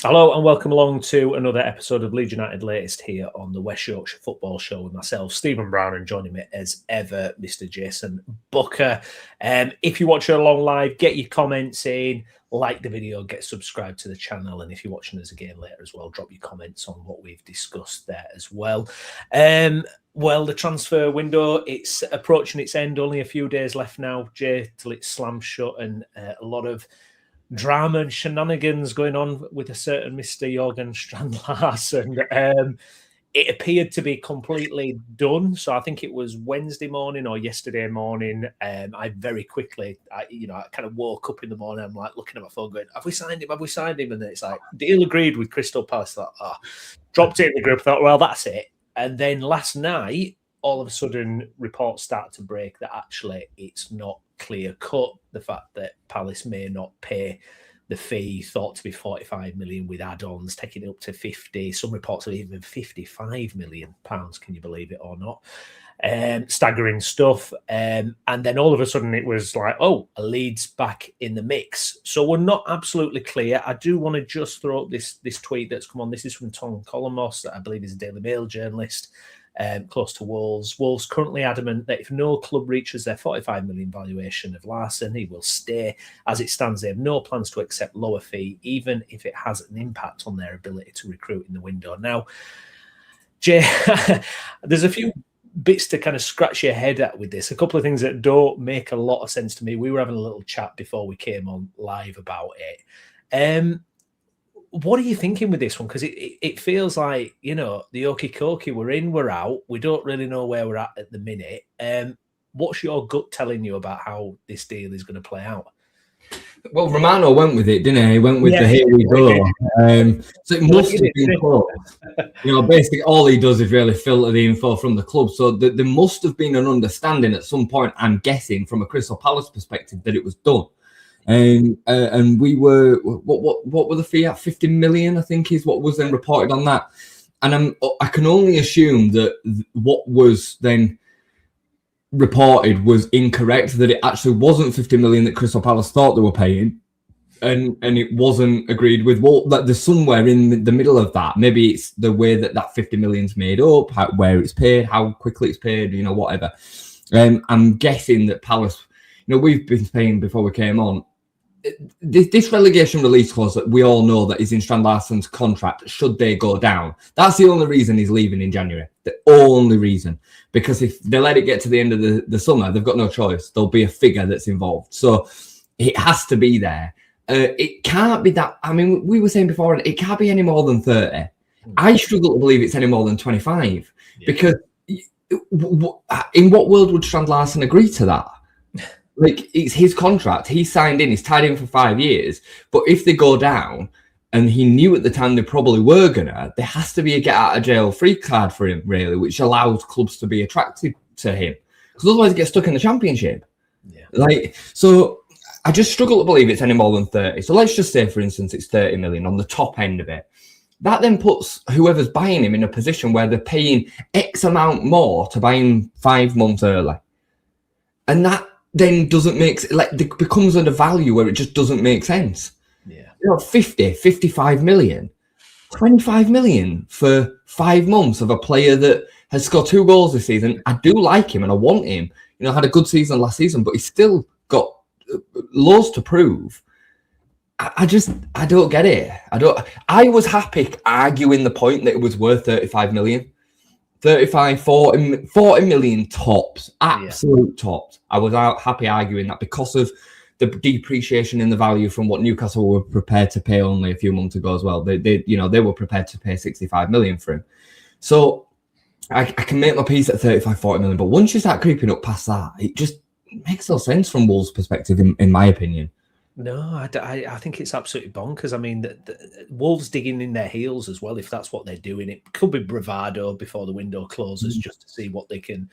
Hello and welcome along to another episode of Leeds United Latest here on the West Yorkshire Football Show with myself, Stephen Brown, and joining me as ever, Mr. Jason Booker. If you watch it along live, get your comments in, like the video, get subscribed to the channel, and if you're watching us again later as well, drop your comments on what we've discussed there as well. Well, the transfer window, it's approaching its end, only a few days left now, Jay, till it slams shut, and a lot of drama and shenanigans going on with a certain Mr. Jørgen Strand Larsen. It appeared to be completely done. So I think it was Wednesday morning or yesterday morning. I very quickly, I kind of woke up in the morning. I'm like looking at my phone going, have we signed him? Have we signed him? And then it's like, deal agreed with Crystal Palace. Dropped it in the group. Thought, well, that's it. And then last night, all of a sudden, reports start to break that actually it's not clear cut. The fact that Palace may not pay the fee thought to be 45 million with add-ons, taking it up to 50. Some reports of even 55 million pounds. Can you believe it or not? Staggering stuff. And then all of a sudden it was like, oh, a Leeds back in the mix. So we're not absolutely clear. I do want to just throw up this tweet that's come on. This is from Tom Colomos, that I believe is a Daily Mail journalist. Close to Wolves. Wolves currently adamant that if no club reaches their 45 million valuation of Larsen, he will stay. As it stands, they have no plans to accept lower fee, even if it has an impact on their ability to recruit in the window. Now, Jay, there's a few bits to kind of scratch your head at with this. A couple of things that don't make a lot of sense to me. We were having a little chat before we came on live about it. What are you thinking with this one? Because it feels like, the okie-dokie, we're in, we're out. We don't really know where we're at the minute. What's your gut telling you about how this deal is going to play out? Well, Romano went with it, didn't he? He went with the here we go. So it must have been close. Basically all he does is really filter the info from the club. So there must have been an understanding at some point, I'm guessing, from a Crystal Palace perspective, that it was done. And we were what were the fee at? 50 million, I think, is what was then reported on that. And I can only assume that what was then reported was incorrect, that it actually wasn't 50 million that Crystal Palace thought they were paying, and it wasn't agreed with. Well, that there's somewhere in the middle of that. Maybe it's the way that 50 million's made up, where it's paid, how quickly it's paid, whatever. I'm guessing that Palace, we've been saying before we came on, this relegation release clause that we all know that is in Strand Larsen's contract, should they go down, that's the only reason he's leaving in January. The only reason. Because if they let it get to the end of the summer, they've got no choice. There'll be a figure that's involved. So it has to be there. It can't be that. I mean, we were saying before, it can't be any more than 30. I struggle to believe it's any more than 25. Yeah. Because in what world would Strand Larsen agree to that? Like, it's his contract. He signed in. He's tied in for 5 years. But if they go down, and he knew at the time they probably were gonna, there has to be a get out of jail free card for him, really, which allows clubs to be attracted to him. Because otherwise, he gets stuck in the Championship. Yeah. So I just struggle to believe it's any more than 30. So let's just say, for instance, it's 30 million on the top end of it. That then puts whoever's buying him in a position where they're paying X amount more to buy him 5 months early, and that then doesn't make, it becomes at a value where it just doesn't make sense. Yeah. 50, 55 million, 25 million for 5 months of a player that has scored 2 goals this season. I do like him and I want him. Had a good season last season, but he's still got loads to prove. I don't get it. I was happy arguing the point that it was worth 35 million. 35, 40 million tops, absolute tops. I was happy arguing that because of the depreciation in the value from what Newcastle were prepared to pay only a few months ago as well. They were prepared to pay 65 million for him. So I can make my peace at 35, 40 million. But once you start creeping up past that, it just makes no sense from Wolves' perspective, in my opinion. No, I think it's absolutely bonkers. I mean, the Wolves digging in their heels as well, if that's what they're doing. It could be bravado before the window closes, just to see what they can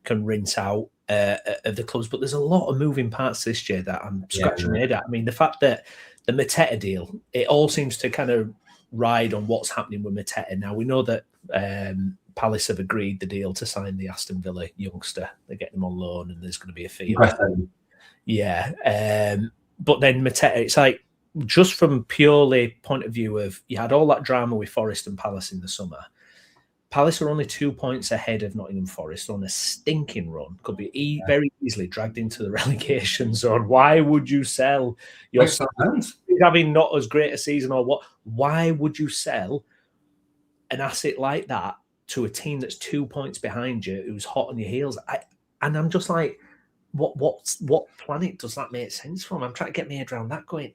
rinse out of the clubs. But there's a lot of moving parts to this, Jay, that I'm scratching my head at. I mean, the fact that the Mateta deal, it all seems to kind of ride on what's happening with Mateta. Now, we know that Palace have agreed the deal to sign the Aston Villa youngster. They're getting him on loan and there's going to be a fee. Yeah. But then Mateta, it's like, just from purely point of view of, you had all that drama with Forest and Palace in the summer. Palace are only 2 points ahead of Nottingham Forest on a stinking run. Could be very easily dragged into the relegation zone. Why would you sell your having not as great a season or what? Why would you sell an asset like that to a team that's 2 points behind you, who's hot on your heels? And I'm just like, what planet does that make sense from? I'm trying to get my head around that going,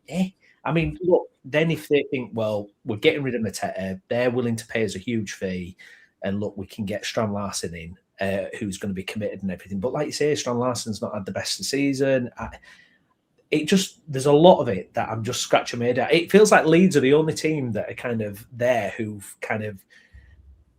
I mean, look, then if they think, well, we're getting rid of Mateta, they're willing to pay us a huge fee, and look, we can get Strand Larsen in, who's going to be committed and everything. But like you say, Strand Larsen's not had the best of the season. There's a lot of it that I'm just scratching my head at. It feels like Leeds are the only team that are kind of there who've kind of,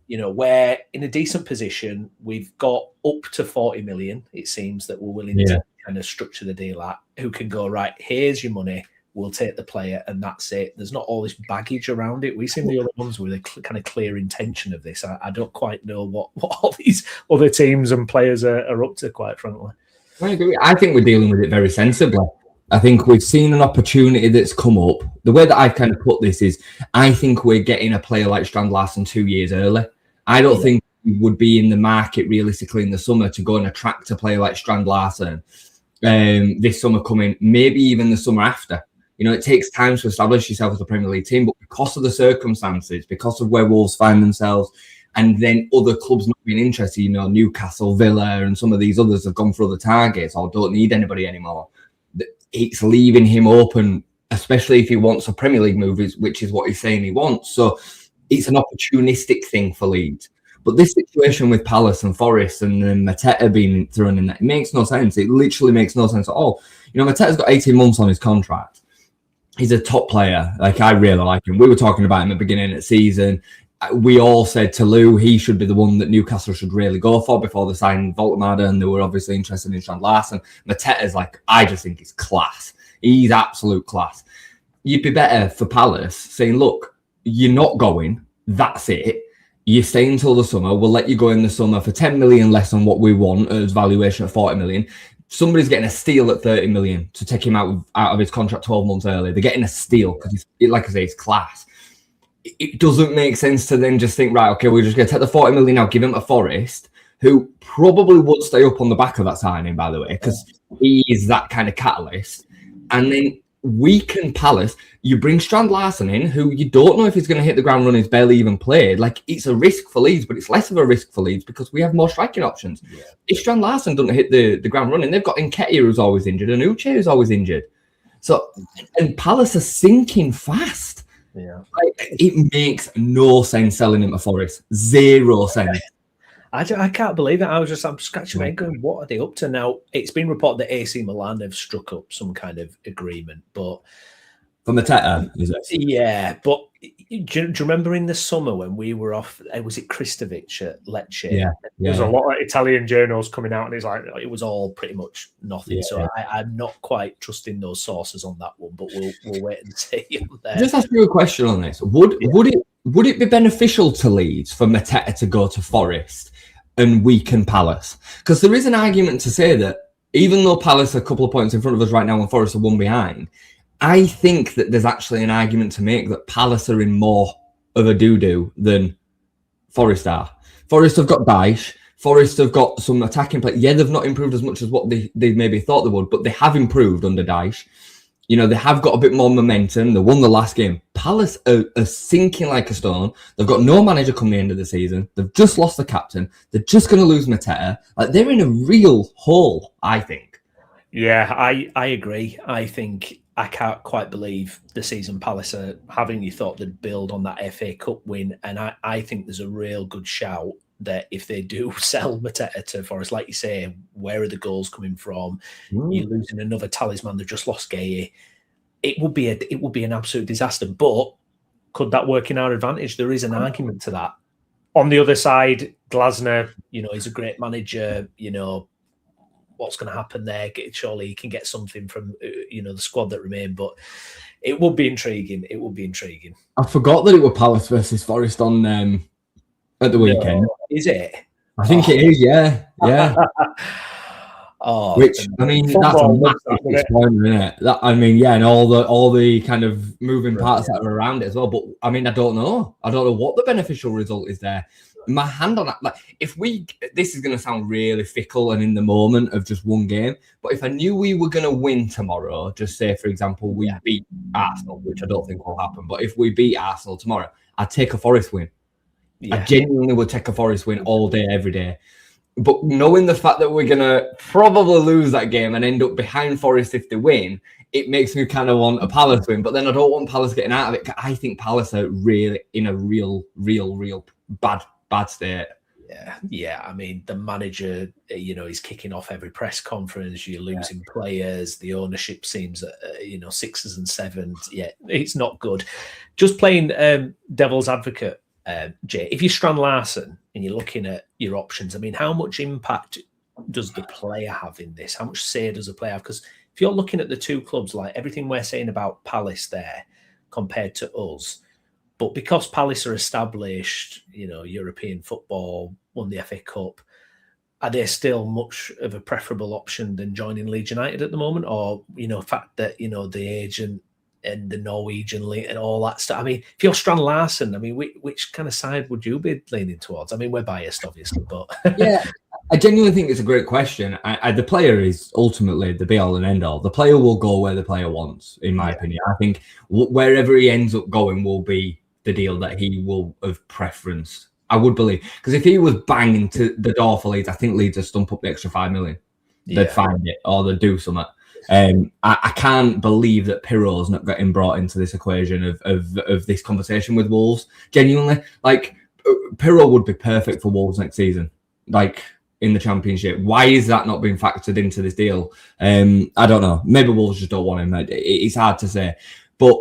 we're in a decent position. We've got up to 40 million, it seems, that we're willing to kind of structure the deal at, who can go, right, here's your money, we'll take the player, and that's it. There's not all this baggage around it. We seem the other ones with a kind of clear intention of this. I don't quite know what all these other teams and players are up to, quite frankly. I agree. I think we're dealing with it very sensibly. I think we've seen an opportunity that's come up. The way that I've kind of put this is, I think we're getting a player like Strand Larsen 2 years early. I don't think we would be in the market realistically in the summer to go and attract a player like Strand Larsen this summer coming, maybe even the summer after. It takes time to establish yourself as a Premier League team, but because of the circumstances, because of where Wolves find themselves, and then other clubs not being interested, Newcastle, Villa, and some of these others have gone for other targets or don't need anybody anymore. It's leaving him open, especially if he wants a Premier League move, which is what he's saying he wants. So it's an opportunistic thing for Leeds. But this situation with Palace and Forest and Mateta being thrown in, it makes no sense. It literally makes no sense at all. Mateta's got 18 months on his contract. He's a top player. I really like him. We were talking about him at the beginning of the season. We all said to Lou he should be the one that Newcastle should really go for before they signed Voltemada, and they were obviously interested in Strand Larsen. Mateta's I just think he's class. He's absolute class. You'd be better for Palace saying, look, you're not going. That's it. You stay until the summer. We'll let you go in the summer for 10 million less than what we want as valuation at 40 million. Somebody's getting a steal at 30 million to take him out of his contract 12 months early. They're getting a steal because, like I say, it's class. It doesn't make sense to then just think, right, okay, we're just going to take the 40 million now, give him to Forest, who probably would stay up on the back of that signing, by the way, because he is that kind of catalyst. And then weaken Palace. You bring Strand Larsen in, who you don't know if he's going to hit the ground running. He's barely even played. It's a risk for Leeds, but it's less of a risk for Leeds because we have more striking options. Yeah. If Strand Larsen doesn't hit the ground running, they've got Nketiah, who's always injured, and Uche, who's always injured. So, and Palace are sinking fast. Yeah, it makes no sense selling him to Forest. Zero sense. I can't believe it. I'm scratching my head going, what are they up to now? It's been reported that AC Milan have struck up some kind of agreement, but from Mateta, is it? Yeah, but do you remember in the summer when we were off? Was it Kristovic at Lecce? Yeah, There's a lot of Italian journals coming out, and it's like it was all pretty much nothing. Yeah. So I'm not quite trusting those sources on that one, but we'll wait and see. Just ask you a question on this: Would it be beneficial to Leeds for Mateta to go to Forest and weaken Palace? Because there is an argument to say that even though Palace are a couple of points in front of us right now and Forest are one behind, I think that there's actually an argument to make that Palace are in more of a doo-doo than Forest are. Forest have got Dyche. Forest have got some attacking play. Yeah, they've not improved as much as what they maybe thought they would, but they have improved under Dyche. They have got a bit more momentum. They won the last game. Palace are sinking like a stone. They've got no manager come the end of the season. They've just lost the captain. They're just going to lose Mateta. They're in a real hole, I think. Yeah, I agree. I think I can't quite believe the season Palace are having. You thought they'd build on that FA Cup win, and I think there's a real good shout that if they do sell Mateta to Forest, like you say, where are the goals coming from? You're losing another talisman. They've just lost Gay. It would be an absolute disaster. But could that work in our advantage? There is an argument to that. On the other side, Glasner, he's a great manager. What's going to happen there? Surely he can get something from the squad that remain. But it would be intriguing. It would be intriguing. I forgot that it was Palace versus Forest on at the weekend. No, is it? I think it is. Yeah. Which I mean, that's a massive disappointment, isn't it? That, I mean, yeah, and all the kind of moving parts that are around it as well. But I mean, I don't know what the beneficial result is there. My hand on that, like, this is going to sound really fickle and in the moment of just one game. But if I knew we were going to win tomorrow, just say for example we beat Arsenal, which I don't think will happen, but if we beat Arsenal tomorrow, I'd take a Forest win. I genuinely would take a Forest win all day, every day. But knowing the fact that we're going to probably lose that game and end up behind Forest if they win, it makes me kind of want a Palace win. But then I don't want Palace getting out of it. I think Palace are really in a real bad state. Yeah. I mean, the manager, he's kicking off every press conference. You're losing players. The ownership seems, sixes and sevens. Yeah, it's not good. Just playing devil's advocate, Jay, if you're Strand Larsen and you're looking at your options, I mean, how much impact does the player have in this? How much say does the player have? Because if you're looking at the two clubs, like everything we're saying about Palace there compared to us, but because Palace are established, European football, won the FA Cup, are they still much of a preferable option than joining Leeds United at the moment? Or, the fact that, the agent and the Norwegian league and all that stuff. I mean, if you're Strand Larsen, I mean, which kind of side would you be leaning towards? I mean, we're biased, obviously, but... Yeah, I genuinely think it's a great question. The player is ultimately the be-all and end-all. The player will go where the player wants, in my opinion. I think wherever he ends up going will be the deal that he will have preference. I would believe. Because if he was banging to the door for Leeds, I think Leeds would stump up the extra 5 million. They'd find it or they'd do something. I can't believe that Pirro's not getting brought into this equation of this conversation with Wolves. Genuinely, like, Pirro would be perfect for Wolves next season, like in the Championship. Why is that not being factored into this deal? I don't know. Maybe Wolves just don't want him. It's hard to say, but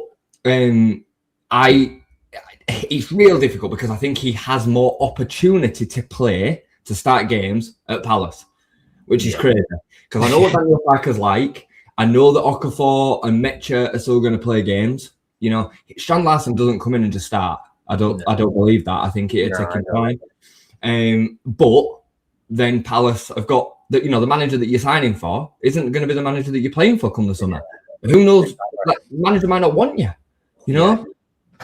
it's real difficult because I think he has more opportunity to start games at Palace, which is crazy. Because I know what Daniel Farke's like. I know that Okafor and Mateta are still going to play games. Strand Larsen doesn't come in and just start. I don't believe that. I think it'll take him time. But then Palace have got the manager that you're signing for isn't going to be the manager that you're playing for come the summer. Who knows? Like, the manager might not want you.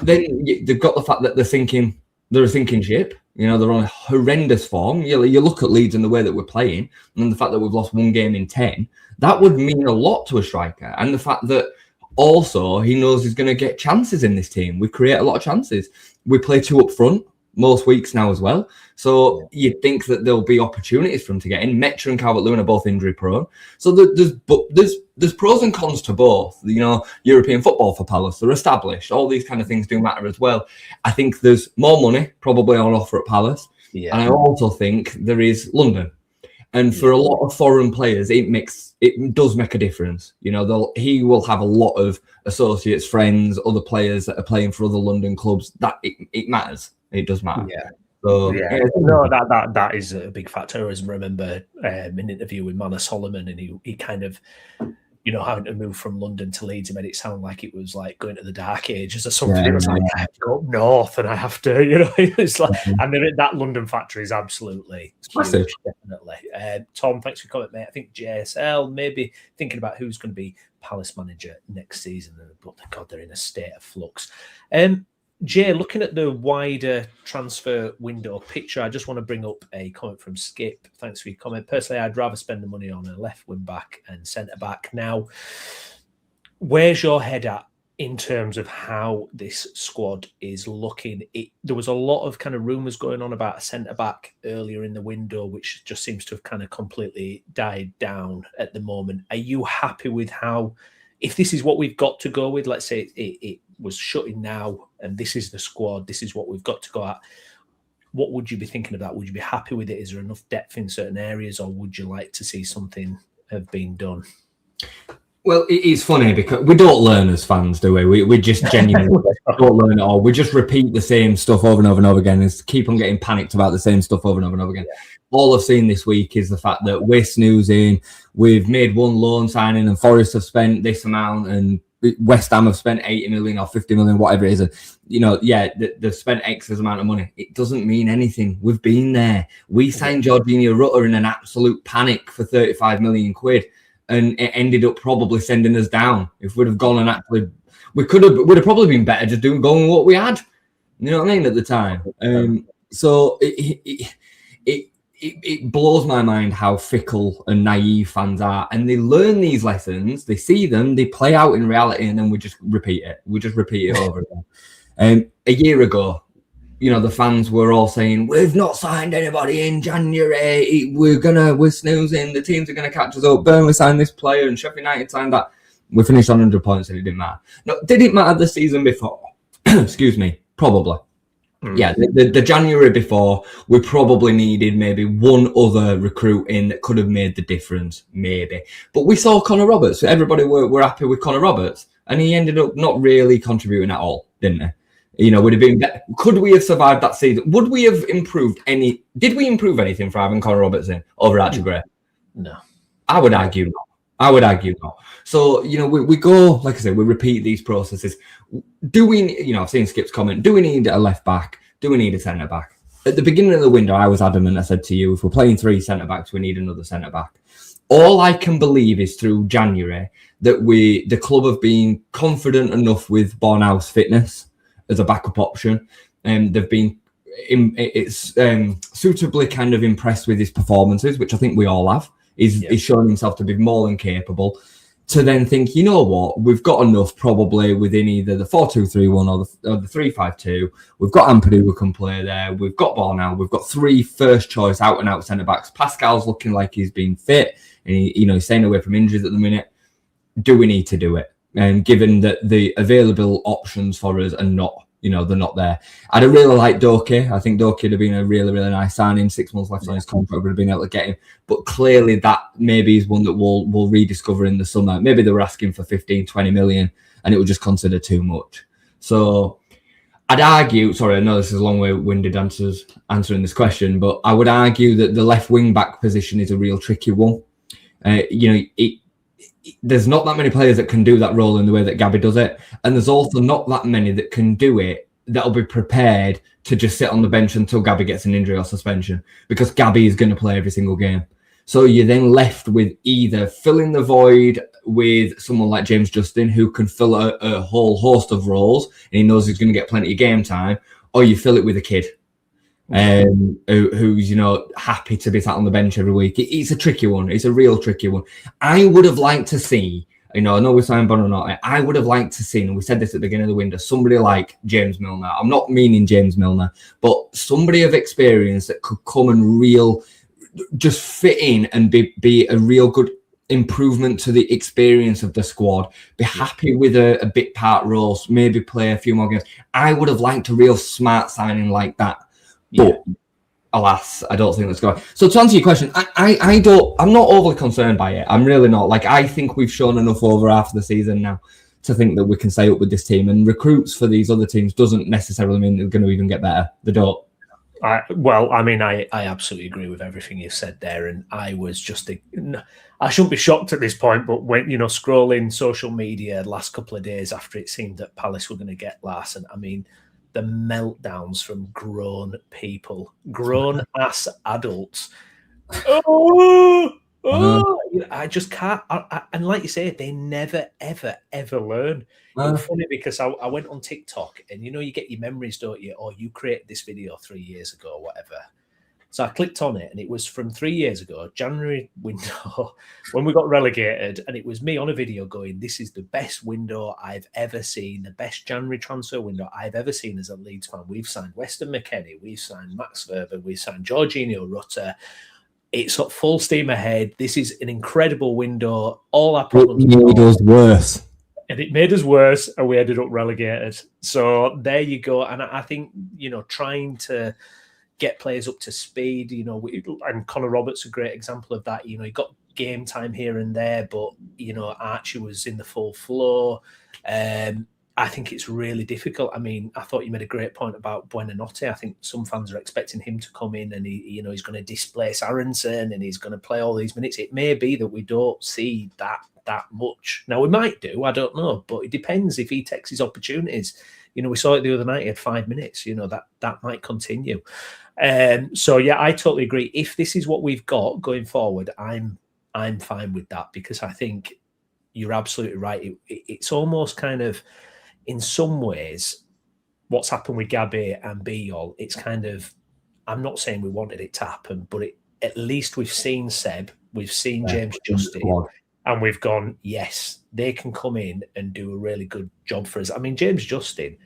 Then they've got the fact that they're a sinking ship. They're on a horrendous form. You look at Leeds and the way that we're playing, and the fact that we've lost one game in 10, that would mean a lot to a striker. And the fact that also he knows he's going to get chances in this team. We create a lot of chances. We play two up front most weeks now as well. So you'd think that there'll be opportunities for him to get in. Mateta and Calvert-Lewin are both injury prone. So there's pros and cons to both. European football for Palace, they're established. All these kind of things do matter as well. I think there's more money probably on offer at Palace. Yeah. And I also think there is London. And for a lot of foreign players, it does make a difference. He will have a lot of associates, friends, other players that are playing for other London clubs. That it matters. It does matter. Yeah. So, no, that is a big factor. I always remember an interview with Manor Solomon, and he kind of, having to move from London to Leeds, it made it sound like it was like going to the dark ages or something. It was like, I have to go up north and I have to, it's like, and then that London factor is absolutely huge, definitely. Tom, thanks for coming, mate. I think JSL maybe thinking about who's going to be Palace manager next season, but God, they're in a state of flux. Jay, looking at the wider transfer window picture, I just want to bring up a comment from Skip. Thanks for your comment. Personally, I'd rather spend the money on a left wing back and centre back. Now, where's your head at in terms of how this squad is looking? There was a lot of kind of rumours going on about a centre back earlier in the window, which just seems to have kind of completely died down at the moment. Are you happy with how, if this is what we've got to go with, let's say it was shutting now and this is the squad, this is what we've got to go at, what would you be thinking about? Would you be happy with it? Is there enough depth in certain areas, or would you like to see something have been done? Well, it's funny because we don't learn as fans, do we? We just genuinely don't learn at all. We just repeat the same stuff over and over and over again and keep on getting panicked about the same stuff over and over and over again. Yeah. All I've seen this week is the fact that we're snoozing. We've made one loan signing and Forest have spent this amount, and West Ham have spent 80 million or 50 million, whatever it is. They've spent X amount of money. It doesn't mean anything. We've been there. We signed Jorginho Rutter in an absolute panic for 35 million quid, and it ended up probably sending us down. If we'd have gone and actually, would have probably been better just going with what we had. You know what I mean, at the time. So it blows my mind how fickle and naive fans are, and they learn these lessons, they see them, they play out in reality, and then we just repeat it. We just repeat it over again. A year ago, the fans were all saying, we've not signed anybody in January, we're snoozing, the teams are going to catch us up, Burnley signed this player and Sheffield United signed that. We finished on 100 points and it didn't matter. No, did it matter the season before? Excuse me, probably. Yeah, the January before, we probably needed maybe one other recruit in that could have made the difference, maybe. But we saw Connor Roberts. Everybody were happy with Connor Roberts, and he ended up not really contributing at all, didn't he? Would have been. Could we have survived that season? Would we have improved any? Did we improve anything for having Connor Roberts in over Archie Gray? No, I would argue not. So, we go, like I said, we repeat these processes. Do we, I've seen Skip's comment, do we need a left back? Do we need a centre back? At the beginning of the window, I was adamant. I said to you, if we're playing 3 centre backs, we need another centre back. All I can believe is through January that the club have been confident enough with Bornau's fitness as a backup option. They've been suitably kind of impressed with his performances, which I think we all have. He's shown himself to be more than capable. To then think, you know what, we've got enough probably within either the 4-2-3-1 or the 3-5-2. We've got Ampadu who can play there. We've got Bornau. We've got 3 first choice out and out centre backs. Pascal's looking like he's been fit, and he's staying away from injuries at the minute. Do we need to do it? And given that the available options for us are not, they're not there. I'd have really liked Doke. I think Doke would have been a really, really nice signing. 6 months left on his contract, would have been able to get him. But clearly that maybe is one that we'll rediscover in the summer. Maybe they were asking for 15, 20 million and it was just considered too much. So I'd argue, sorry, I know this is a long way-winded answering this question, but I would argue that the left wing-back position is a real tricky one. There's not that many players that can do that role in the way that Gabby does it. And there's also not that many that can do it that'll be prepared to just sit on the bench until Gabby gets an injury or suspension, because Gabby is going to play every single game. So you're then left with either filling the void with someone like James Justin, who can fill a whole host of roles and he knows he's going to get plenty of game time, or you fill it with a kid who's happy to be sat on the bench every week. It's a tricky one. It's a real tricky one. I would have liked to see, I know we signed Bono or not, I would have liked to see, and we said this at the beginning of the window, somebody like James Milner. I'm not meaning James Milner, but somebody of experience that could come and just fit in and be a real good improvement to the experience of the squad, be happy with a bit part role, maybe play a few more games. I would have liked a real smart signing like that. But alas, I don't think that's going. So to answer your question, I'm not overly concerned by it. I'm really not. I think we've shown enough over half the season now to think that we can stay up with this team. And recruits for these other teams doesn't necessarily mean they're going to even get better. They don't. I absolutely agree with everything you said there. And I was just, I shouldn't be shocked at this point, but when, scrolling social media the last couple of days after it seemed that Palace were going to get Larsen, the meltdowns from grown people, grown-ass adults. I just can't. And like you say, they never, ever, ever learn. It's funny because I went on TikTok and, you get your memories, don't you? Or you created this video 3 years ago or whatever. So I clicked on it and it was from 3 years ago, January window, when we got relegated. And it was me on a video going, this is the best window I've ever seen, the best January transfer window I've ever seen as a Leeds fan. We've signed Weston McKennie, we've signed Max Verber, we've signed Jorginho Rutter. It's up full steam ahead. This is an incredible window. All our problems made us worse. And it made us worse and we ended up relegated. So there you go. And I think, trying to get players up to speed, and Connor Roberts a great example of that. He got game time here and there, but Archie was in the full flow. I think it's really difficult. I thought you made a great point about Buonanotte. I think some fans are expecting him to come in and he's going to displace Aronson and he's going to play all these minutes. It may be that we don't see that that much. Now, we might do, I don't know, but it depends if he takes his opportunities. You know, we saw it the other night, he had 5 minutes, you know, that might continue. So, yeah, I totally agree. If this is what we've got going forward, I'm fine with that, because I think you're absolutely right. It's almost kind of, in some ways, what's happened with Gabby and Biol, it's kind of, I'm not saying we wanted it to happen, but at least we've seen Seb, we've seen James Justin, and we've gone, yes, they can come in and do a really good job for us. I mean, James Justin,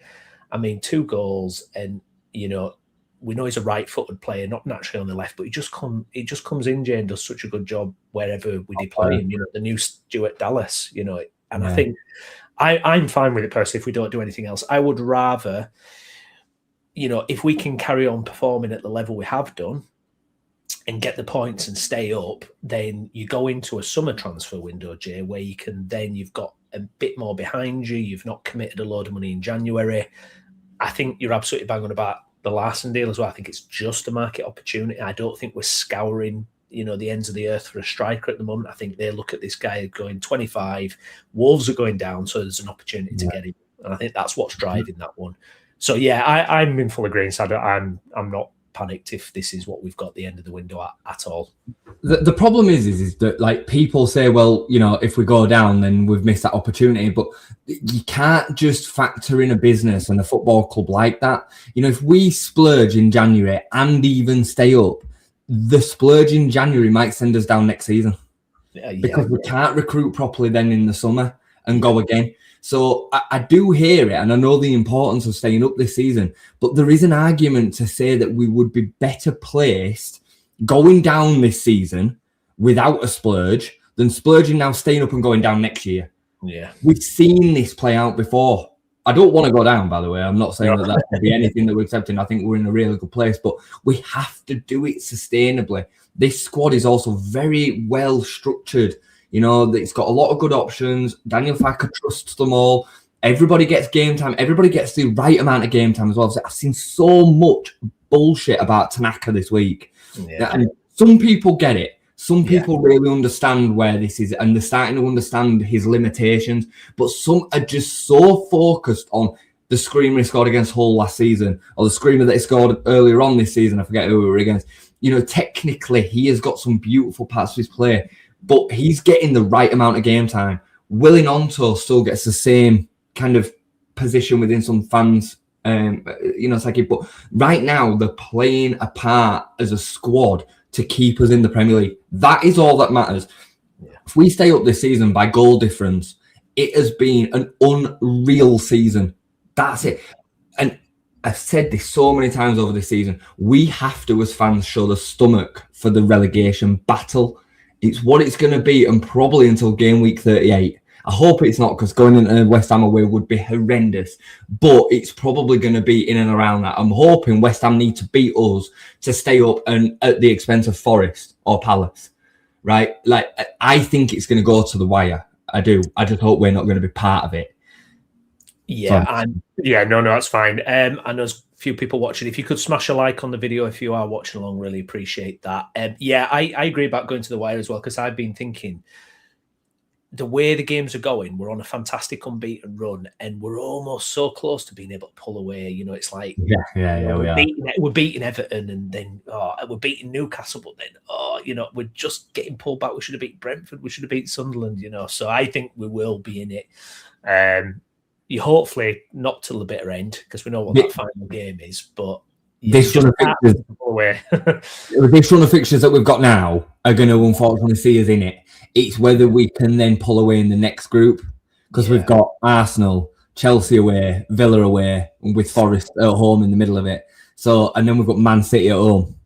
2 goals, and, you know, we know he's a right-footed player, not naturally on the left, but he just comes in, Jay, and does such a good job wherever we deploy him. You know, the new Stuart Dallas, you know, and I think I'm fine with it personally if we don't do anything else. I would rather, you know, if we can carry on performing at the level we have done and get the points and stay up, then you go into a summer transfer window, Jay, where you've got a bit more behind you. You've not committed a load of money in January. I think you're absolutely bang on about the Larsen deal as well. I think it's just a market opportunity. I don't think we're scouring, you know, the ends of the earth for a striker at the moment. I think they look at this guy going 25. Wolves are going down, so there's an opportunity to get him. And I think that's what's driving that one. So, yeah, I'm in full agreement. I'm not panicked if this is what we've got at the end of the window at all. The problem is that, like, people say, well, you know, if we go down, then we've missed that opportunity. But you can't just factor in a business and a football club like that. You know, if we splurge in January and even stay up, the splurge in January might send us down next season because we can't recruit properly then in the summer and go again. So I do hear it, and I know the importance of staying up this season, but there is an argument to say that we would be better placed going down this season without a splurge than splurging now, staying up and going down next year. Yeah. We've seen this play out before. I don't want to go down, by the way. I'm not saying that would be anything that we're accepting. I think we're in a really good place, but we have to do it sustainably. This squad is also very well structured. You know, it's got a lot of good options. Daniel Farke trusts them all. Everybody gets game time. Everybody gets the right amount of game time as well. So I've seen so much bullshit about Tanaka this week. Yeah. And some people get it. Some people really understand where this is, and they're starting to understand his limitations. But some are just so focused on the screamer he scored against Hull last season, or the screamer that he scored earlier on this season. I forget who we were against. You know, technically, he has got some beautiful parts of his play, but he's getting the right amount of game time. Willing Onto still gets the same kind of position within some fans. You know, it's like, but right now they're playing a part as a squad to keep us in the Premier League. That is all that matters. Yeah. If we stay up this season by goal difference, it has been an unreal season. That's it. And I've said this so many times over this season. We have to, as fans, show the stomach for the relegation battle. It's what it's going to be, and probably until game week 38. I hope it's not, because going into West Ham away would be horrendous. But it's probably going to be in and around that. I'm hoping West Ham need to beat us to stay up and at the expense of Forest or Palace, right? Like, I think it's going to go to the wire. I do. I just hope we're not going to be part of it. Yeah, no, that's fine. And there's a few people watching. If you could smash a like on the video if you are watching along, really appreciate that. I agree about going to the wire as well, because I've been thinking the way the games are going, we're on a fantastic unbeaten run, and we're almost so close to being able to pull away. You know, it's like we're beating Everton, and then we're beating Newcastle, but then we're just getting pulled back. We should have beat Brentford, we should have beat Sunderland. You know, so I think we will be in it. You hopefully not till the bitter end, because we know what that final game is. But this run of fixtures that we've got now are going to unfortunately see us in it. It's whether we can then pull away in the next group, because we've got Arsenal, Chelsea away, Villa away, with Forest at home in the middle of it. So, and then we've got Man City at home.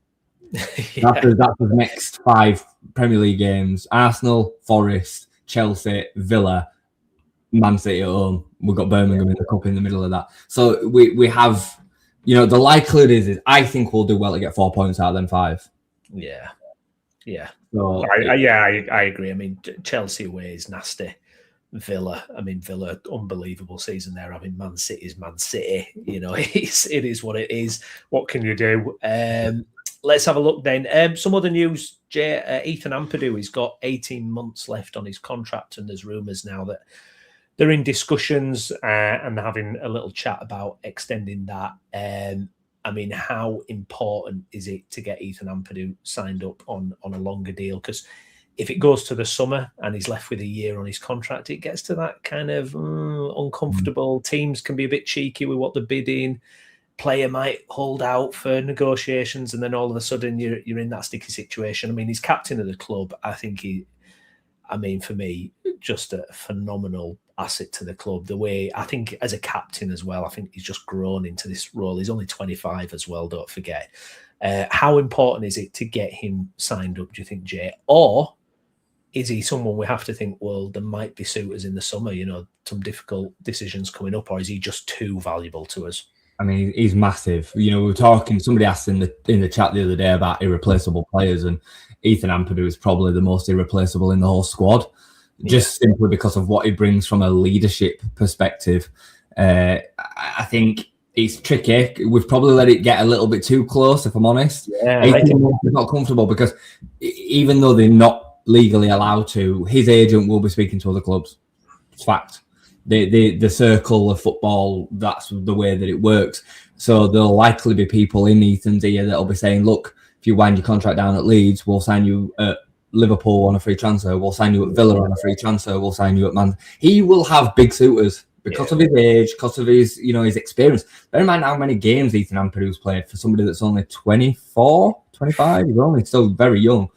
That's the next 5 Premier League games: Arsenal, Forest, Chelsea, Villa, Man City at home. We've got Birmingham in the cup in the middle of that. So we have, you know, the likelihood is I think we'll do well to get 4 points out of them 5. Yeah. Yeah. So, I agree. I mean, Chelsea away is nasty. Villa, unbelievable season there. I mean, Man City is Man City. You know, it is what it is. What can you do? let's have a look then. Some other news, Jay. Ethan Ampadu, he's got 18 months left on his contract, and there's rumours now that they're in discussions and having a little chat about extending that. I mean, how important is it to get Ethan Ampadu signed up on a longer deal? Because if it goes to the summer and he's left with a year on his contract, it gets to that kind of uncomfortable. Teams can be a bit cheeky with what they're bidding. Player might hold out for negotiations, and then all of a sudden you're in that sticky situation. I mean, he's captain of the club. I think for me, just a phenomenal asset to the club. The way, I think as a captain as well, I think he's just grown into this role. He's only 25 as well, don't forget. How important is it to get him signed up, do you think, Jay? Or is he someone we have to think, well, there might be suitors in the summer, some difficult decisions coming up, or is he just too valuable to us? I mean, he's massive. We were talking, somebody asked in the chat the other day about irreplaceable players, and Ethan Ampadu is probably the most irreplaceable in the whole squad, just simply because of what he brings from a leadership perspective. I think it's tricky. We've probably let it get a little bit too close, if I'm honest. Yeah, he's not comfortable because even though they're not legally allowed to, his agent will be speaking to other clubs. It's fact. The circle of football, that's the way that it works. So there'll likely be people in Ethan's ear that'll be saying, look, if you wind your contract down at Leeds, we'll sign you at Liverpool on a free transfer. We'll sign you at Villa on a free transfer. We'll sign you at Man. He will have big suitors because of his age, because of his, his experience. Bear in mind how many games Ethan Ampadu's played for somebody that's only 24, 25. He's only still very young.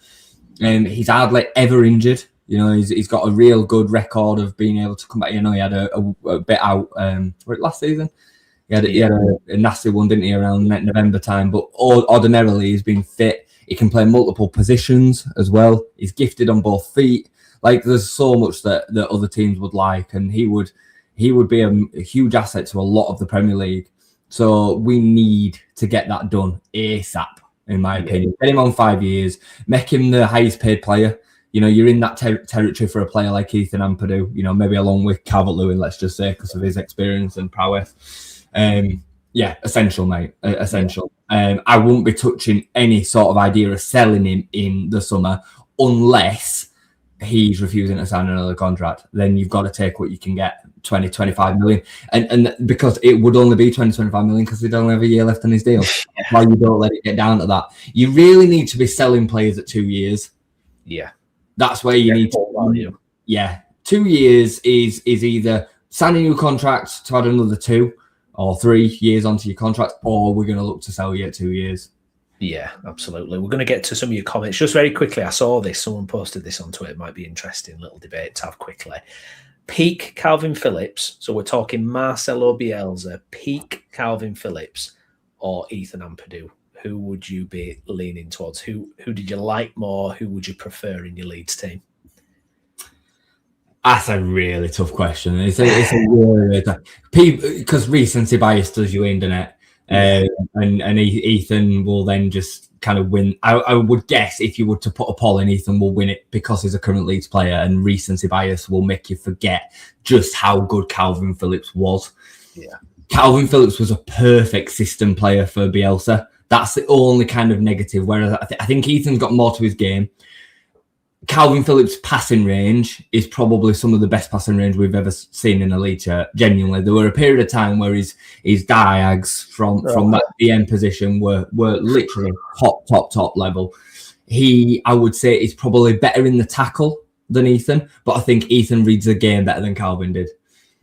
He's hardly ever injured. He's got a real good record of being able to come back. He had a bit out last season. He had a nasty one, didn't he, around November time? But ordinarily, he's been fit. He can play multiple positions as well. He's gifted on both feet. Like, there's so much that other teams would like, and he would be a huge asset to a lot of the Premier League. So we need to get that done ASAP, in my opinion. Get him on 5 years. Make him the highest paid player. You're in that territory for a player like Ethan Ampadu, maybe along with Calvert-Lewin, let's just say, because of his experience and prowess. Essential, mate. Essential. I wouldn't be touching any sort of idea of selling him in the summer unless he's refusing to sign another contract. Then you've got to take what you can get, 20, 25 million. And because it would only be 20, 25 million because he'd only have a year left on his deal. Why you don't let it get down to that. You really need to be selling players at 2 years. Yeah. That's where you need to value. Yeah. 2 years is either signing a new contract to add another 2 or 3 years onto your contract, or we're going to look to sell you at 2 years. Yeah, absolutely. We're going to get to some of your comments. Just very quickly, I saw this. Someone posted this on Twitter. It might be interesting. Little debate to have quickly. Peak Calvin Phillips. So we're talking Marcelo Bielsa, peak Calvin Phillips, or Ethan Ampadu. Who would you be leaning towards? Who did you like more? Who would you prefer in your Leeds team? That's a really tough question. It's a really tough, because recency bias does you in, doesn't it? And Ethan will then just kind of win. I would guess if you were to put a poll in, Ethan will win it because he's a current Leeds player, and recency bias will make you forget just how good Calvin Phillips was. Yeah, Calvin Phillips was a perfect system player for Bielsa. That's the only kind of negative. Whereas I think Ethan's got more to his game. Calvin Phillips' passing range is probably some of the best passing range we've ever seen in a league shirt. Genuinely, there were a period of time where his diags from that DM position were literally top level. I would say, is probably better in the tackle than Ethan, but I think Ethan reads the game better than Calvin did.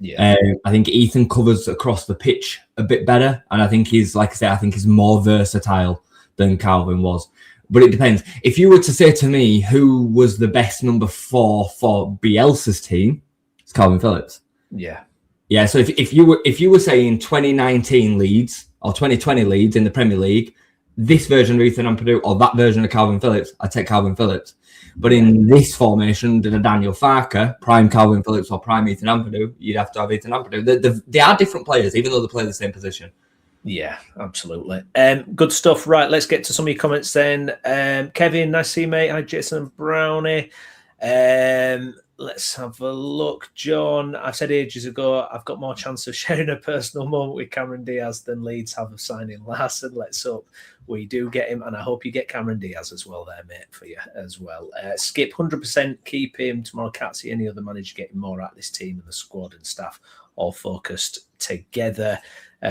Yeah, I think Ethan covers across the pitch a bit better, and I think he's, like I say, I think he's more versatile than Calvin was. But it depends. If you were to say to me who was the best number 4 for Bielsa's team, it's Calvin Phillips. Yeah. So if you were saying 2019 Leeds or 2020 Leeds in the Premier League, this version of Ethan Ampadu or that version of Calvin Phillips, I'd take Calvin Phillips. But in this formation, did a Daniel Farke, prime Calvin Phillips or prime Ethan Ampadu, you'd have to have Ethan Ampadu. They are different players, even though they play the same position. Yeah, absolutely. Good stuff. Right, let's get to some of your comments then. Kevin, nice to see you, mate. Hi, Jason and Brownie. Let's have a look. John, I said ages ago, I've got more chance of sharing a personal moment with Cameron Diaz than Leeds have of signing Larsen. Let's hope we do get him, and I hope you get Cameron Diaz as well there, mate, for you as well. Skip, 100% keep him. Tomorrow can't see any other manager getting more out of this team and the squad and staff all focused together.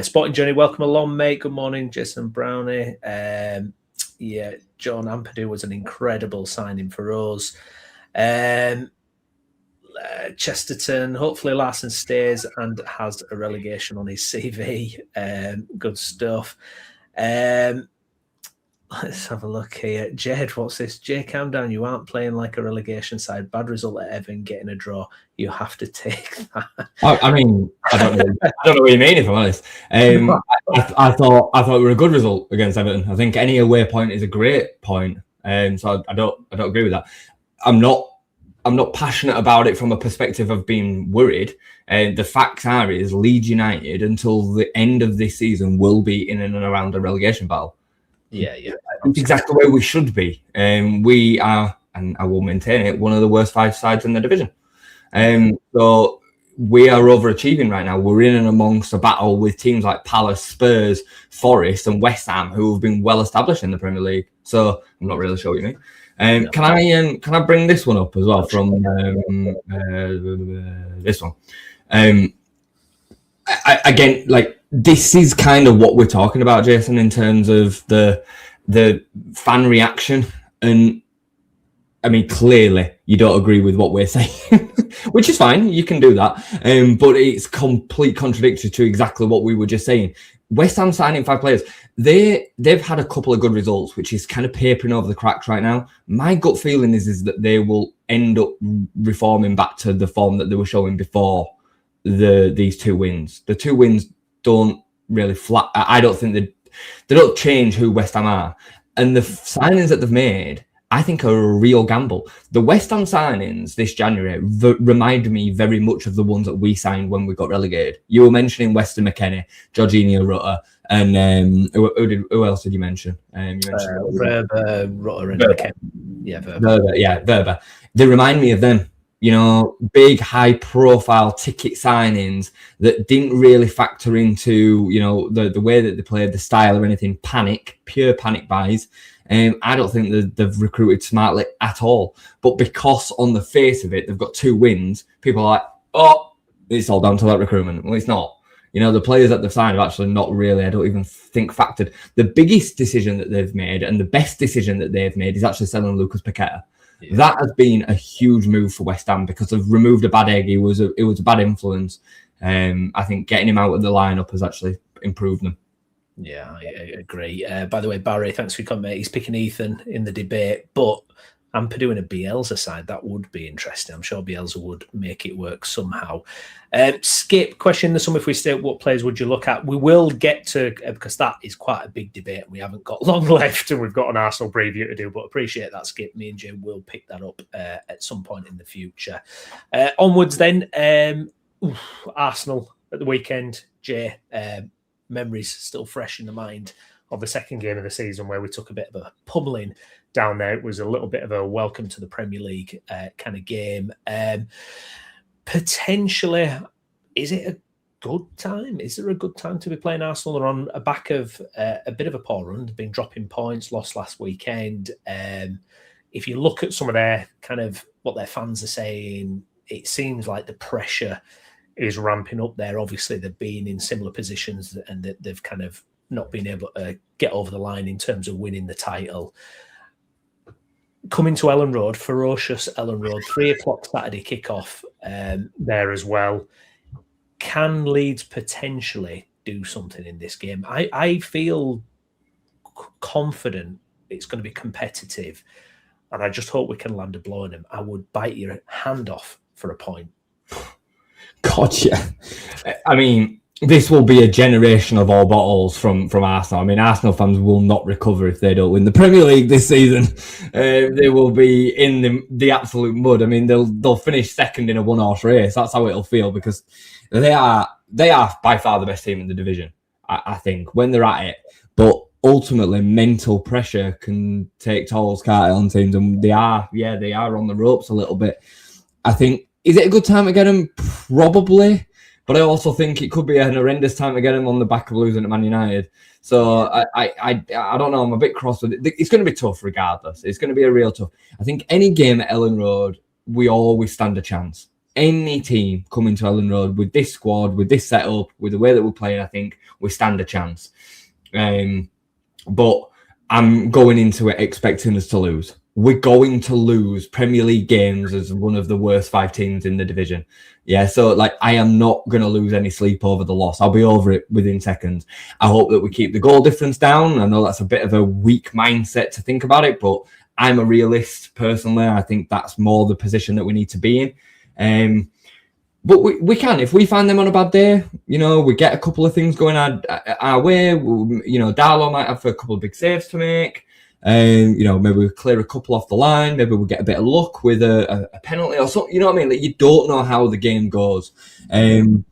Sporting Journey, welcome along, mate. Good morning, Jason Browney. Yeah, John Ampadu was an incredible signing for us. Chesterton, hopefully Larsen stays and has a relegation on his CV. Good stuff. Let's have a look here. Jade, what's this? Jay, calm down. You aren't playing like a relegation side. Bad result at Everton, getting a draw. You have to take that. I mean, I don't know what you mean, if I'm honest. I thought it were a good result against Everton. I think any away point is a great point. So I don't agree with that. I'm not passionate about it from a perspective of being worried. The facts is Leeds United until the end of this season will be in and around a relegation battle. Yeah. It's exactly where we should be. We are, and I will maintain it, one of the worst 5 sides in the division. So we are overachieving right now. We're in and amongst a battle with teams like Palace, Spurs, Forest, and West Ham, who have been well established in the Premier League. So I'm not really sure what you mean. Can I bring this one up as well from this one? Again, like, this is kind of what we're talking about, Jason, in terms of the fan reaction. And I mean, clearly you don't agree with what we're saying, which is fine. You can do that. But it's complete contradictory to exactly what we were just saying. West Ham signing 5 players. They've had a couple of good results, which is kind of papering over the cracks right now. My gut feeling is that they will end up reforming back to the form that they were showing before these 2 wins. The 2 wins don't really flat. I don't think they don't change who West Ham are. And the signings that they've made, I think, are a real gamble. The West Ham signings this January remind me very much of the ones that we signed when we got relegated. You were mentioning Weston McKennie, Jorginho Rutter, and who else did you mention? You mentioned Verba, Rutter, and McKennie. Yeah, Verba. They remind me of them. You know, big, high-profile ticket signings that didn't really factor into, you know, the way that they played, the style or anything. Pure panic buys. I don't think that they've recruited smartly at all. But because on the face of it, they've got 2 wins, people are like, oh, it's all down to that recruitment. Well, it's not. You know, the players that they've signed have actually not really, I don't even think, factored. The biggest decision that they've made and the best decision that they've made is actually selling Lucas Paqueta. Yeah. That has been a huge move for West Ham because they've removed a bad egg. It was a bad influence. I think getting him out of the lineup has actually improved them. Yeah, I agree. By the way, Barry, thanks for your comment. He's picking Ethan in the debate, but Ampadu in a Bielsa side, that would be interesting. I'm sure Bielsa would make it work somehow. Skip, question this one: if we stay, what players would you look at? We will get to, because that is quite a big debate. We haven't got long left and we've got an Arsenal preview to do, but appreciate that, Skip. Me and Jay will pick that up at some point in the future. Onwards then, Arsenal at the weekend, Jay. Memories still fresh in the mind of the second game of the season where we took a bit of a pummeling down there. It was a little bit of a welcome to the Premier League kind of game. Potentially, is it a good time? Is there a good time to be playing Arsenal? They're on a back of a bit of a poor run. They've been dropping points, lost last weekend. If you look at some of their kind of what their fans are saying, it seems like the pressure is ramping up there. Obviously, they've been in similar positions and they've kind of not been able to get over the line in terms of winning the title. Coming to Ellen Road, ferocious Ellen Road, 3:00 Saturday kickoff there as well. Can Leeds potentially do something in this game? I feel confident it's going to be competitive, and I just hope we can land a blow on them. I would bite your hand off for a point. God, yeah. I mean, this will be a generation of all bottles from Arsenal. I mean, Arsenal fans will not recover if they don't win the Premier League this season. They will be in the absolute mud. I mean, they'll finish second in a one-horse race. That's how it'll feel because they are by far the best team in the division, I think, when they're at it. But ultimately, mental pressure can take tolls, can't it, on teams, and they are on the ropes a little bit. I think Is it a good time to get him? Probably. But I also think it could be an horrendous time to get him on the back of losing to Man United. So I don't know. I'm a bit cross with it. It's going to be tough regardless. It's going to be a real tough. I think any game at Ellen Road, we always stand a chance. Any team coming to Ellen Road with this squad, with this setup, with the way that we're playing, I think we stand a chance. But I'm going into it expecting us to lose. We're going to lose Premier League games as one of the worst 5 teams in the division. Yeah, so I am not going to lose any sleep over the loss. I'll be over it within seconds. I hope that we keep the goal difference down. I know that's a bit of a weak mindset to think about it, but I'm a realist personally. I think that's more the position that we need to be in. But we can, if we find them on a bad day, we get a couple of things going our way. Darlow might have a couple of big saves to make. Maybe we clear a couple off the line. Maybe we get a bit of luck with a penalty or something. You know what I mean? You don't know how the game goes. I'm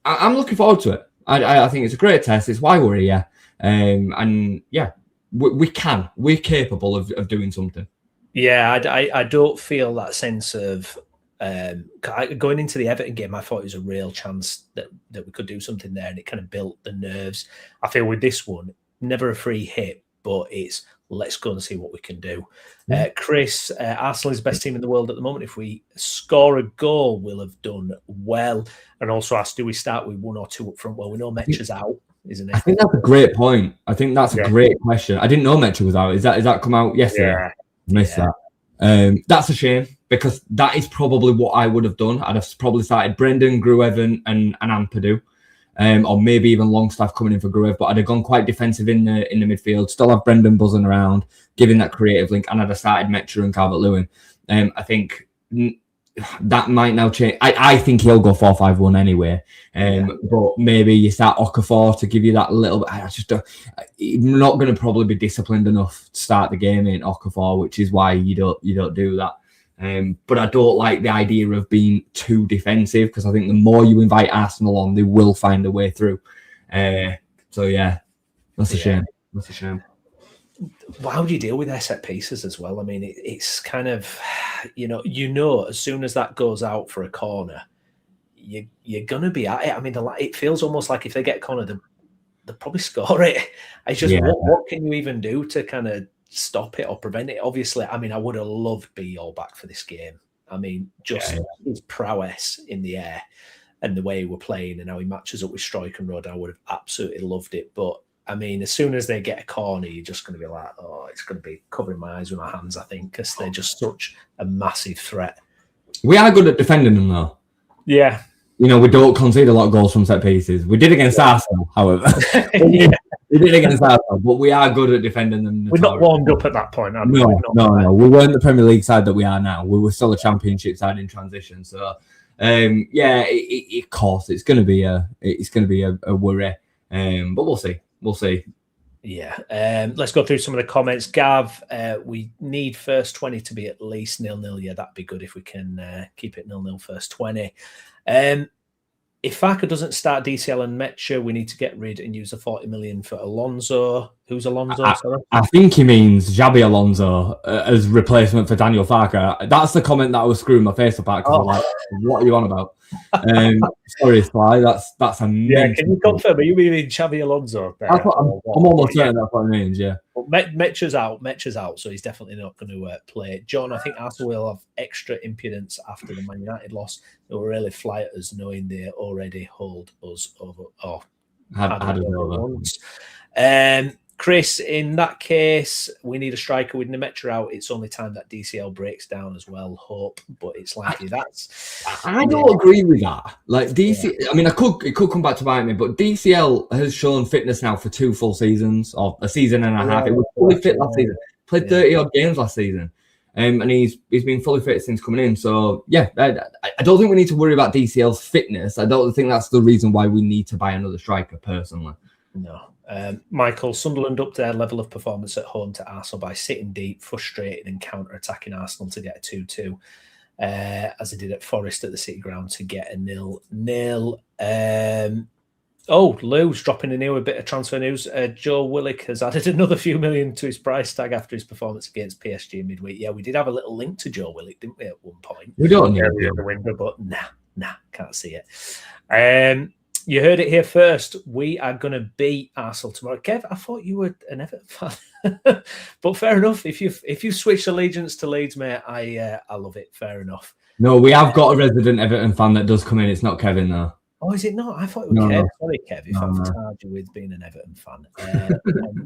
looking forward to it. I think it's a great test. It's why we're here. We're capable of doing something. Yeah, I don't feel that sense of going into the Everton game. I thought it was a real chance that we could do something there, and it kind of built the nerves. I feel with this one, never a free hit, but it's let's go and see what we can do. Chris, Arsenal is the best team in the world at the moment. If we score a goal, we'll have done well. And also asked, do we start with 1 or 2 up front? Well, we know Metcha's out, isn't it? I think that's a great point. I think that's a great question. I didn't know Mecha was out. Is that come out yesterday? Yeah. Missed that. That's a shame because that is probably what I would have done. I'd have probably started Brendan, Gruev and Ampadu. Or maybe even Longstaff coming in for Gruev, but I'd have gone quite defensive in the midfield, still have Brendan buzzing around, giving that creative link, and I'd have started Mecha and Calvert-Lewin. I think that might now change. I think he'll go 4-5-1 anyway, but maybe you start Okafor to give you that little bit. I'm not going to probably be disciplined enough to start the game in Okafor, which is why you don't do that. But I don't like the idea of being too defensive because I think the more you invite Arsenal on, they will find a way through. So yeah, that's a shame. That's a shame. How do you deal with their set pieces as well? I mean, it's kind of, as soon as that goes out for a corner, you're going to be at it. I mean, it feels almost like if they get a corner, they'll probably score it. It's just what can you even do to kind of stop it or prevent it? Obviously, I mean, I would have loved be all back for this game. I mean, just his prowess in the air and the way he were playing and how he matches up with Strike and Rod, I would have absolutely loved it. But I mean, as soon as they get a corner, you're just going to be like, oh, it's going to be covering my eyes with my hands, I think, because they're just such a massive threat. We are good at defending them, though. Yeah. We don't concede a lot of goals from set pieces. We did against Arsenal, however. We did against Arsenal, but we are good at defending them. We're not warmed up at that point. No. We weren't the Premier League side that we are now. We were still a Championship side in transition. So, of course, it's going to be a worry. But we'll see. We'll see. Yeah. Let's go through some of the comments. Gav, we need first 20 to be at least 0-0. Yeah, that'd be good if we can keep it 0-0 first 20. If Farke doesn't start DCL and Mecha, we need to get rid and use the 40 million for Alonso. Who's Alonso? I think he means Xabi Alonso as replacement for Daniel Farke. That's the comment that I was screwing my face up at because I'm like, what are you on about? Sorry, Sly. That's a can you confirm? Are you meaning Xabi Alonso? I'm almost certain that's what it means. Yeah. Well, Mecha's out, so he's definitely not going to play. John, I think Arsenal will have extra impudence after the Man United loss. They will really fly at us, knowing they already hold us over. Or had it over once. Chris, in that case, we need a striker with Nemetra out. It's only time that DCL breaks down as well. Hope, but it's likely I don't agree with that. Like DC, I mean, it could come back to bite me, but DCL has shown fitness now for 2 full seasons or a season and a half. It was fully fit last season. Played 30 odd games last season, and he's been fully fit since coming in. So yeah, I don't think we need to worry about DCL's fitness. I don't think that's the reason why we need to buy another striker. Personally, no. Michael, Sunderland upped their level of performance at home to Arsenal by sitting deep, frustrating and counter-attacking Arsenal to get a 2-2, as they did at Forest at the City Ground to get a 0-0. Oh, Lou's dropping in here with a bit of transfer news. Joe Willock has added another few million to his price tag after his performance against PSG midweek. Yeah, we did have a little link to Joe Willock, didn't we, at one point? We don't need the window, but nah, can't see it. You heard it here first. We are going to beat Arsenal tomorrow. Kev, I thought you were an Everton fan, but fair enough. If you switch allegiance to Leeds, mate, I love it. Fair enough. No, we have got a resident Everton fan that does come in. It's not Kevin though. Oh, is it not? I thought it was Kev. Sorry, Kev, if I've charged you with being an Everton fan.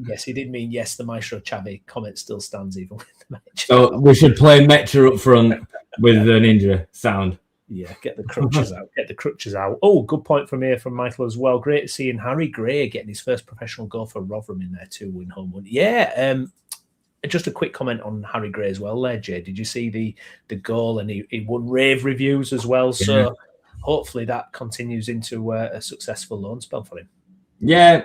Yes, he did mean yes. The Maestro Xavi comment still stands even with the match. So we should play Metcha up front with an injury sound. Yeah, get the crutches out. Get the crutches out. Oh, good point from here from Michael as well. Great seeing Harry Gray getting his first professional goal for Rotherham in their 2-win home win. Yeah, just a quick comment on Harry Gray as well there, Jay. Did you see the goal? And he won rave reviews as well. So hopefully that continues into a successful loan spell for him. Yeah,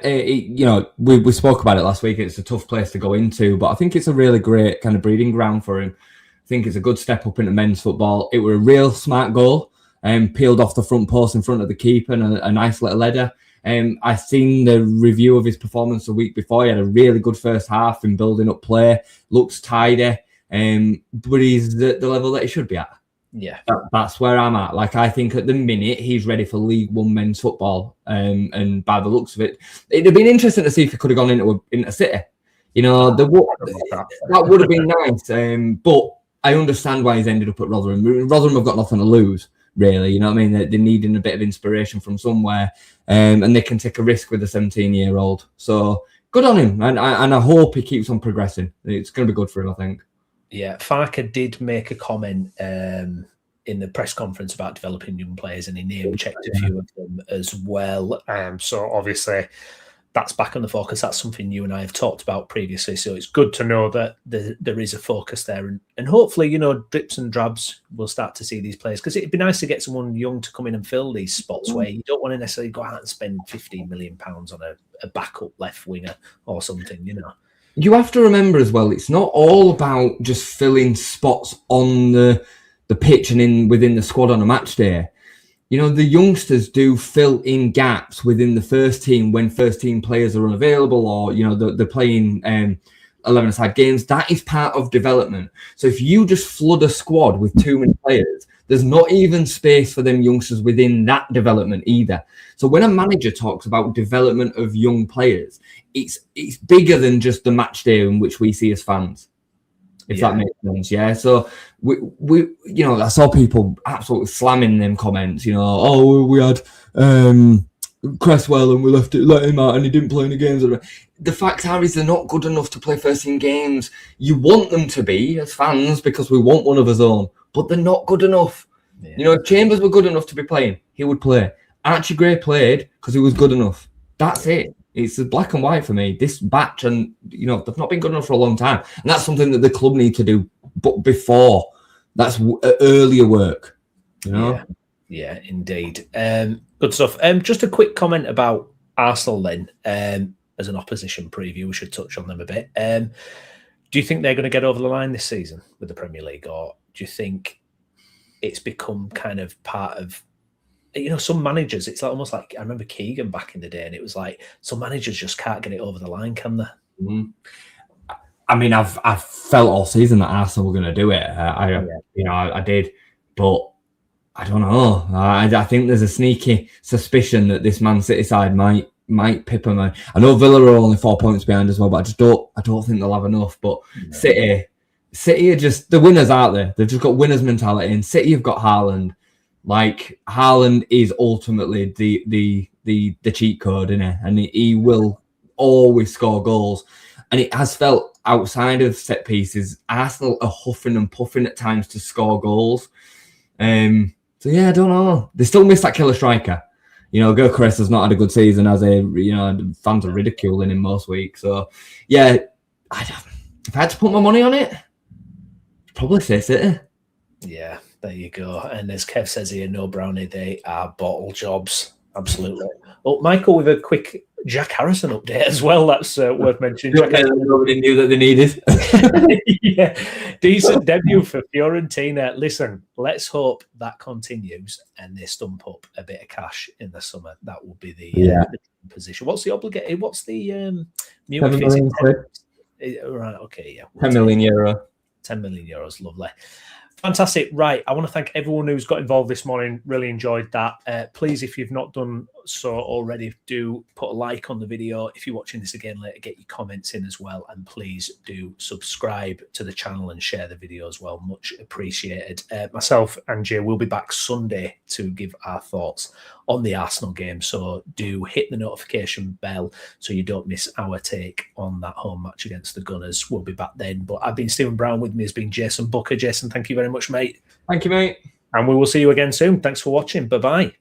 we spoke about it last week. It's a tough place to go into, but I think it's a really great kind of breeding ground for him. I think it's a good step up into men's football. It were a real smart goal, peeled off the front post in front of the keeper and a nice little header. I seen the review of his performance a week before. He had a really good first half in building up play. Looks tidy, but he's the level that he should be at. Yeah, that's where I'm at. Like, I think at the minute he's ready for League One men's football. And by the looks of it, it'd have been interesting to see if he could have gone into City. You know, that would have been nice. But I understand why he's ended up at Rotherham. Rotherham have got nothing to lose, really. You know what I mean? They're needing a bit of inspiration from somewhere, and they can take a risk with a 17-year-old. So good on him, and I hope he keeps on progressing. It's going to be good for him, I think. Yeah, Farke did make a comment in the press conference about developing young players, and he name-checked a few of them as well. So obviously that's back on the focus. That's something you and I have talked about previously. So it's good to know that there is a focus there. And hopefully, you know, drips and drabs, we'll start to see these players. Because it'd be nice to get someone young to come in and fill these spots where you don't want to necessarily go out and spend £15 million on a backup left winger or something, you know. You have to remember as well, it's not all about just filling spots on the pitch and within the squad on a match day. You know, the youngsters do fill in gaps within the first team when first team players are unavailable, or, you know, they're playing 11-a-side games. That is part of development. So if you just flood a squad with too many players, there's not even space for them youngsters within that development either. So when a manager talks about development of young players, it's bigger than just the match day in which we see as fans. If that makes sense, yeah. So we you know, I saw people absolutely slamming them comments. You know, oh, we had Cresswell and we let him out and he didn't play any games. The fact is, they're not good enough to play first team games. You want them to be as fans because we want one of his own, but they're not good enough. Yeah. You know, if Chambers were good enough to be playing, he would play. Archie Gray played because he was good enough. That's it. It's black and white for me. This batch, and you know, they've not been good enough for a long time, and that's something that the club need to do. But before, that's earlier work. You know. Yeah, indeed. Good stuff. Just a quick comment about Arsenal then. As an opposition preview, we should touch on them a bit. Do you think they're going to get over the line this season with the Premier League, or do you think it's become kind of part of? You know, some managers, it's almost like, I remember Keegan back in the day, and it was like, some managers just can't get it over the line, can they? Mm-hmm. I mean, I've felt all season that Arsenal were going to do it. I did, but I don't know. I think there's a sneaky suspicion that this Man City side might pip them. I know Villa are only 4 points behind as well, but I don't think they'll have enough. But City are just the winners, aren't they? They've just got winners mentality, and City have got Haaland. Like, Haaland is ultimately the cheat code, isn't it? And he will always score goals. And it has felt outside of set pieces, Arsenal are huffing and puffing at times to score goals. So yeah, I don't know. They still miss that killer striker. You know, Gyökeres has not had a good season, as fans are ridiculing him most weeks. So yeah, if I had to put my money on it, I'd probably say City. Yeah. There you go. And as Kev says here, no Brownie, they are bottle jobs. Absolutely. Well, Michael, with a quick Jack Harrison update as well. That's worth mentioning. Nobody knew that they needed. Yeah, decent debut for Fiorentina. Listen, let's hope that continues and they stump up a bit of cash in the summer. That will be the position. What's the obligate? What's the new 10 million quid. Right. Okay. Yeah. 10 million euro. 10 million euros. Lovely. Fantastic. Right. I want to thank everyone who's got involved this morning. Really enjoyed that. Please, if you've not done so already, do put a like on the video. If you're watching this again later, get your comments in as well. And please do subscribe to the channel and share the video as well. Much appreciated. Myself and Jay will be back Sunday to give our thoughts on the Arsenal game. So do hit the notification bell so you don't miss our take on that home match against the Gunners. We'll be back then. But I've been Stephen Brown. With me has been Jason Booker. Jason, thank you very much, mate. Thank you, mate. And we will see you again soon. Thanks for watching. Bye-bye.